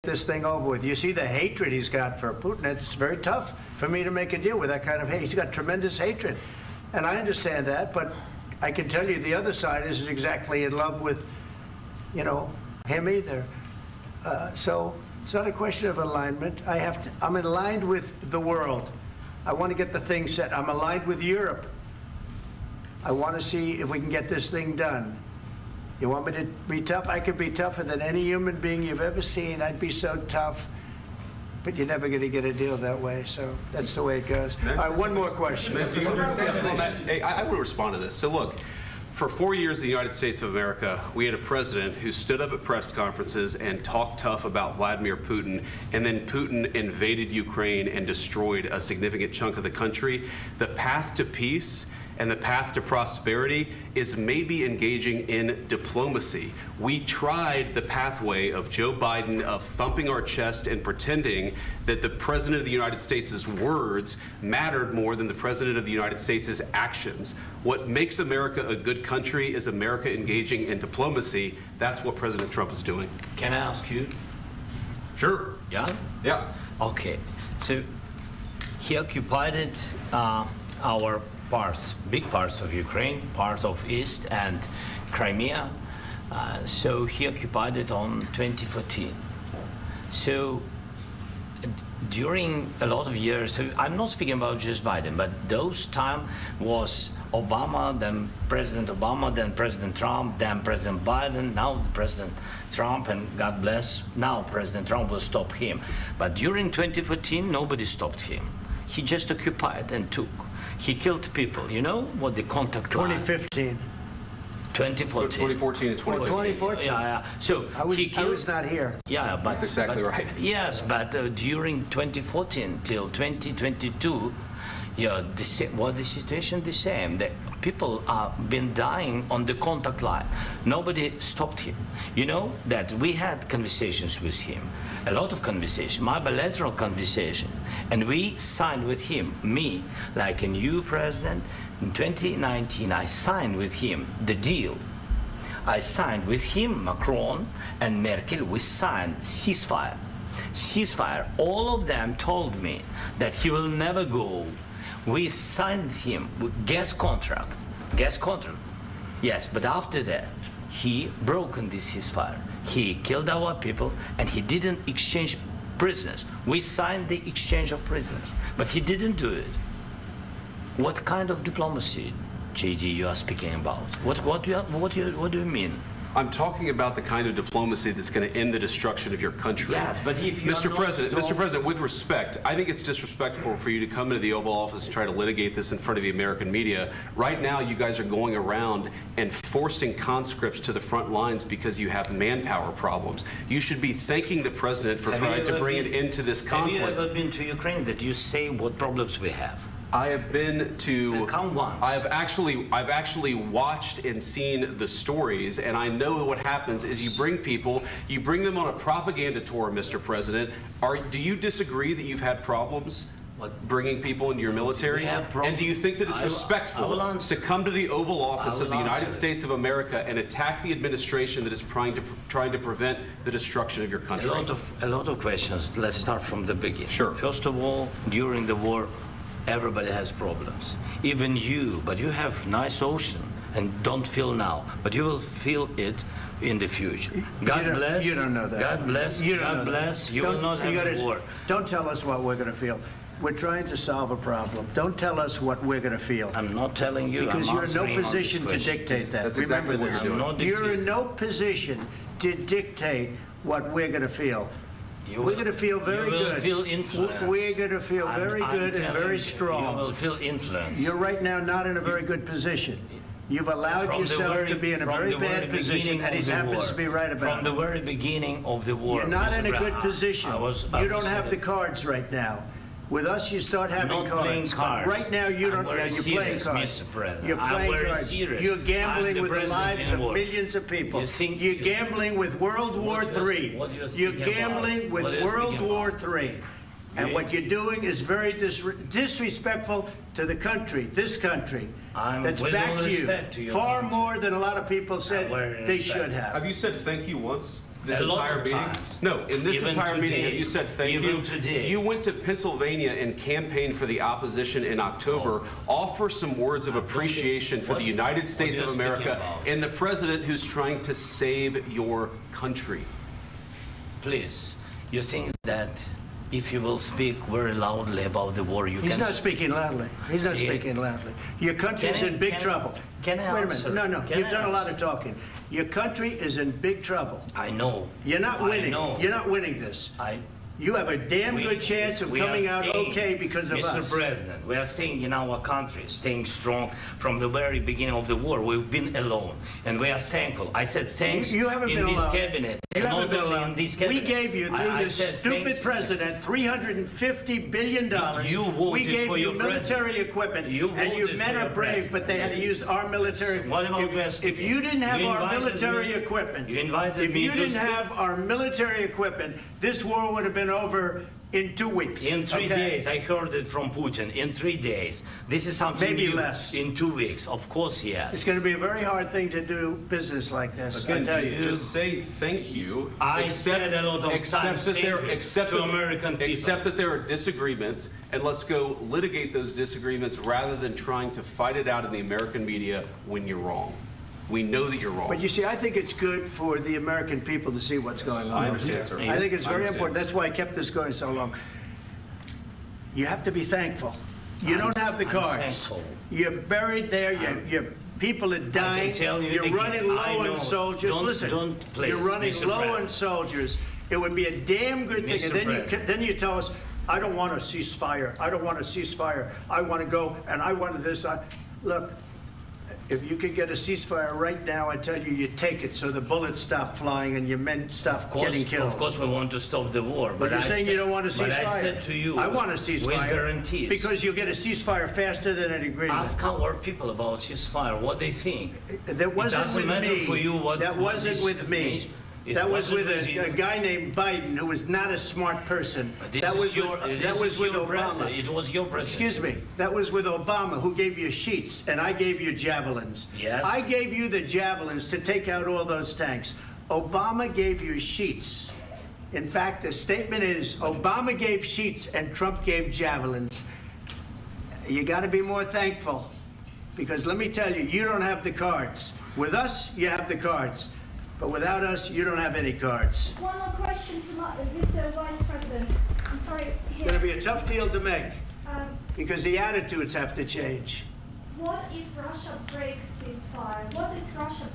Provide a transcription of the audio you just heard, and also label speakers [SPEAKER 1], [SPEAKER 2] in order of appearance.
[SPEAKER 1] this thing over with. You see the hatred he's got for Putin. It's very tough for me to make a deal with that kind of hate. He's got tremendous hatred. And I understand that, but I can tell you the other side isn't exactly in love with, you know, him either. So it's not a question of alignment. I'm aligned with the world. I want to get the thing set. I'm aligned with Europe. I want to see if we can get this thing done. You want me to be tough? I could be tougher than any human being you've ever seen. I'd be so tough. But you're never going to get a deal that way, so that's the way it goes. All right, one more question.
[SPEAKER 2] Hey, I want to respond to this. So look, for 4 years in the United States of America, we had a president who stood up at press conferences and talked tough about Vladimir Putin, and then Putin invaded Ukraine and destroyed a significant chunk of the country. The path to peace and the path to prosperity is maybe engaging in diplomacy. We tried the pathway of Joe Biden of thumping our chest and pretending that the President of the United States' words mattered more than the President of the United States' actions. What makes America a good country is America engaging in diplomacy. That's what President Trump is doing.
[SPEAKER 3] Can I ask you?
[SPEAKER 2] Sure.
[SPEAKER 3] Yeah?
[SPEAKER 2] Yeah.
[SPEAKER 3] Okay. So he occupied our parts, big parts of Ukraine, part of East and Crimea. So he occupied it on 2014. So during a lot of years, so I'm not speaking about just Biden, but those time was Obama, then President Obama, then President Trump, then President Biden, now the President Trump, and God bless, now President Trump will stop him. But during 2014, nobody stopped him. He just occupied and took. He killed people. You know what the contact line?
[SPEAKER 1] 2015.
[SPEAKER 3] 2014.
[SPEAKER 2] 2014 and 2014.
[SPEAKER 1] 2014.
[SPEAKER 3] Yeah. So
[SPEAKER 1] I was not here.
[SPEAKER 3] Yeah, but
[SPEAKER 2] that's exactly right.
[SPEAKER 3] Yes, but during 2014 till 2022, yeah, the situation the same. The people have been dying on the contact line. Nobody stopped him. You know that we had conversations with him, a lot of conversation, my bilateral conversation, and we signed with him, me, like a new president. In 2019, I signed with him the deal. I signed with him, Macron and Merkel, we signed ceasefire. Ceasefire, all of them told me that he will never go. We signed him with gas contract, yes, but after that, he broke this ceasefire. He killed our people, and he didn't exchange prisoners. We signed the exchange of prisoners, but he didn't do it. What kind of diplomacy, JD, you are speaking about? What do you mean?
[SPEAKER 2] I'm talking about the kind of diplomacy that's going to end the destruction of your country.
[SPEAKER 3] Yes, but if you
[SPEAKER 2] Mr. President, with respect, I think it's disrespectful for you to come into the Oval Office and try to litigate this in front of the American media. Right now, you guys are going around and forcing conscripts to the front lines because you have manpower problems. You should be thanking the President for trying to bring an end to this conflict.
[SPEAKER 3] Have you ever been to Ukraine that you say what problems we have?
[SPEAKER 2] I have been to.
[SPEAKER 3] Count once.
[SPEAKER 2] I've actually watched and seen the stories, and I know what happens is you bring people, you bring them on a propaganda tour, Mr. President. Do you disagree that you've had problems bringing people into your military? And do you think that it's respectful to come to the Oval Office of the United States of America and attack the administration that is trying to prevent the destruction of your country?
[SPEAKER 3] A lot of questions. Let's start from the beginning.
[SPEAKER 2] Sure.
[SPEAKER 3] First of all, during the war, everybody has problems, even you, but you have nice ocean and don't feel now, but you will feel it in the future. God bless.
[SPEAKER 1] You don't know that.
[SPEAKER 3] God bless. God bless. You will not have a war.
[SPEAKER 1] Don't tell us what we're going to feel. We're trying to solve a problem. Don't tell us what we're going to feel.
[SPEAKER 3] I'm not telling you.
[SPEAKER 1] Because you're in no position to dictate that.
[SPEAKER 2] That's exactly what you're doing.
[SPEAKER 1] You're in no position to dictate what we're going to feel. We're going to feel very good.
[SPEAKER 3] You will feel influence.
[SPEAKER 1] We're going to feel very good and very strong.
[SPEAKER 3] You will feel influence.
[SPEAKER 1] You're right now not in a very good position. You've allowed yourself to be in a very bad position, and he happens to be right about it.
[SPEAKER 3] From the very beginning of the war.
[SPEAKER 1] You're not in a good position. You don't have the cards right now. With us, you start having cards. Right now, you don't. You're playing cards. You're playing cards. You're gambling with the lives of millions of people. You're gambling with World War III. You're gambling with World War III. And what you're doing is very disrespectful to the country, this country, that's back to you, far more than a lot of people said they should have.
[SPEAKER 2] Have you said thank you once? this
[SPEAKER 3] A lot
[SPEAKER 2] entire
[SPEAKER 3] of
[SPEAKER 2] meeting?
[SPEAKER 3] times.
[SPEAKER 2] No, in this
[SPEAKER 3] Even
[SPEAKER 2] entire meeting,
[SPEAKER 3] today.
[SPEAKER 2] have you said thank
[SPEAKER 3] Even
[SPEAKER 2] you?
[SPEAKER 3] today.
[SPEAKER 2] You went to Pennsylvania and campaigned for the opposition in October. Offer some words of appreciation for the United States of America and the president who's trying to save your country.
[SPEAKER 3] Please, you think that if you will speak very loudly about the war, you
[SPEAKER 1] He's
[SPEAKER 3] can...
[SPEAKER 1] not speaking loudly. He's not speaking loudly. Your country is in big trouble.
[SPEAKER 3] Can I
[SPEAKER 1] Wait a
[SPEAKER 3] answer?
[SPEAKER 1] minute. No,
[SPEAKER 3] Can
[SPEAKER 1] you've
[SPEAKER 3] I
[SPEAKER 1] done a lot
[SPEAKER 3] answer?
[SPEAKER 1] of talking. Your country is in big trouble.
[SPEAKER 3] I know.
[SPEAKER 1] You're not winning.
[SPEAKER 3] I know.
[SPEAKER 1] You're not winning this. You have a damn good chance of coming out okay because of us.
[SPEAKER 3] Mr. President, we are staying in our country, staying strong from the very beginning of the war. We've been alone, and we are thankful. I said thanks
[SPEAKER 1] You haven't
[SPEAKER 3] in
[SPEAKER 1] been
[SPEAKER 3] this
[SPEAKER 1] alone.
[SPEAKER 3] cabinet.
[SPEAKER 1] You
[SPEAKER 3] and
[SPEAKER 1] haven't
[SPEAKER 3] not
[SPEAKER 1] been
[SPEAKER 3] only
[SPEAKER 1] alone.
[SPEAKER 3] in this cabinet.
[SPEAKER 1] We gave you, through
[SPEAKER 3] I
[SPEAKER 1] this
[SPEAKER 3] said
[SPEAKER 1] stupid
[SPEAKER 3] thank you.
[SPEAKER 1] president, $350 billion.
[SPEAKER 3] You voted
[SPEAKER 1] we gave
[SPEAKER 3] for
[SPEAKER 1] you
[SPEAKER 3] your
[SPEAKER 1] military
[SPEAKER 3] president.
[SPEAKER 1] equipment,
[SPEAKER 3] You
[SPEAKER 1] and you
[SPEAKER 3] voted
[SPEAKER 1] men
[SPEAKER 3] for
[SPEAKER 1] are
[SPEAKER 3] your
[SPEAKER 1] brave,
[SPEAKER 3] president.
[SPEAKER 1] but they had to use our military.
[SPEAKER 3] What about
[SPEAKER 1] If you didn't have
[SPEAKER 3] You
[SPEAKER 1] our
[SPEAKER 3] invited
[SPEAKER 1] military
[SPEAKER 3] me-
[SPEAKER 1] equipment,
[SPEAKER 3] You invited
[SPEAKER 1] if
[SPEAKER 3] me
[SPEAKER 1] you
[SPEAKER 3] to
[SPEAKER 1] didn't
[SPEAKER 3] speak.
[SPEAKER 1] have our military equipment, this war would have been over in 2 weeks.
[SPEAKER 3] In 3 days, I heard it from Putin. In 3 days, this is something
[SPEAKER 1] Maybe
[SPEAKER 3] new.
[SPEAKER 1] less.
[SPEAKER 3] In 2 weeks, of course,
[SPEAKER 1] It's
[SPEAKER 3] yes.
[SPEAKER 1] going to be a very hard thing to do business like this. I
[SPEAKER 2] Again,
[SPEAKER 1] tell you.
[SPEAKER 2] just say thank you.
[SPEAKER 3] I said a lot of
[SPEAKER 2] accept
[SPEAKER 3] times
[SPEAKER 2] that
[SPEAKER 3] thank
[SPEAKER 2] there,
[SPEAKER 3] you
[SPEAKER 2] accept
[SPEAKER 3] to
[SPEAKER 2] that-
[SPEAKER 3] American people.
[SPEAKER 2] Accept that there are disagreements, and let's go litigate those disagreements rather than trying to fight it out in the American media when you're wrong. We know that you're wrong.
[SPEAKER 1] But you see, I think it's good for the American people to see what's going on.
[SPEAKER 2] I understand, sir.
[SPEAKER 1] I think it's
[SPEAKER 2] I
[SPEAKER 1] very
[SPEAKER 2] understand.
[SPEAKER 1] important. That's why I kept this going so long. You have to be thankful. You don't have the
[SPEAKER 3] I'm
[SPEAKER 1] cards.
[SPEAKER 3] thankful.
[SPEAKER 1] You're buried there. Your people are dying.
[SPEAKER 3] tell you
[SPEAKER 1] You're
[SPEAKER 3] again,
[SPEAKER 1] running
[SPEAKER 3] I
[SPEAKER 1] low
[SPEAKER 3] know.
[SPEAKER 1] on soldiers.
[SPEAKER 3] Don't-
[SPEAKER 1] Listen,
[SPEAKER 3] don't please,
[SPEAKER 1] you're running
[SPEAKER 3] Mr.
[SPEAKER 1] low on
[SPEAKER 3] President.
[SPEAKER 1] soldiers. It would be a damn good thing.
[SPEAKER 3] Mr.
[SPEAKER 1] And then you tell us, I don't want a ceasefire. I don't want a ceasefire. I want to go and I want this. Look, if you could get a ceasefire right now, I tell you, you take it so the bullets stop flying and your men stop getting killed.
[SPEAKER 3] Of course, we want to stop the war.
[SPEAKER 1] But you're
[SPEAKER 3] I
[SPEAKER 1] saying
[SPEAKER 3] said-
[SPEAKER 1] you don't want a ceasefire.
[SPEAKER 3] But I said to you,
[SPEAKER 1] I want a ceasefire.
[SPEAKER 3] with guarantees.
[SPEAKER 1] Because you'll get a ceasefire faster than an agreement.
[SPEAKER 3] Ask our people about ceasefire, what they think.
[SPEAKER 1] That wasn't
[SPEAKER 3] doesn't
[SPEAKER 1] with
[SPEAKER 3] matter
[SPEAKER 1] me.
[SPEAKER 3] for you what-
[SPEAKER 1] That
[SPEAKER 3] what
[SPEAKER 1] wasn't
[SPEAKER 3] this
[SPEAKER 1] with me.
[SPEAKER 3] means. It
[SPEAKER 1] That was
[SPEAKER 3] wasn't
[SPEAKER 1] with
[SPEAKER 3] with you.
[SPEAKER 1] a guy named Biden, who was not a smart person.
[SPEAKER 3] But this
[SPEAKER 1] That
[SPEAKER 3] is
[SPEAKER 1] was
[SPEAKER 3] your,
[SPEAKER 1] with,
[SPEAKER 3] this
[SPEAKER 1] that was
[SPEAKER 3] is
[SPEAKER 1] with
[SPEAKER 3] your
[SPEAKER 1] Obama.
[SPEAKER 3] president. It was your president.
[SPEAKER 1] Excuse me. That was with Obama, who gave you sheets, and I gave you javelins.
[SPEAKER 3] Yes.
[SPEAKER 1] I gave you the javelins to take out all those tanks. Obama gave you sheets. In fact, the statement is Obama gave sheets and Trump gave javelins. You got to be more thankful, because let me tell you, you don't have the cards. With us, you have the cards. But without us, you don't have any cards.
[SPEAKER 4] One more question to Mr. Vice President. I'm sorry.
[SPEAKER 1] It's going to be a tough deal to make,
[SPEAKER 4] Um,
[SPEAKER 1] because the attitudes have to change.
[SPEAKER 4] what if Russia breaks ceasefire? What if Russia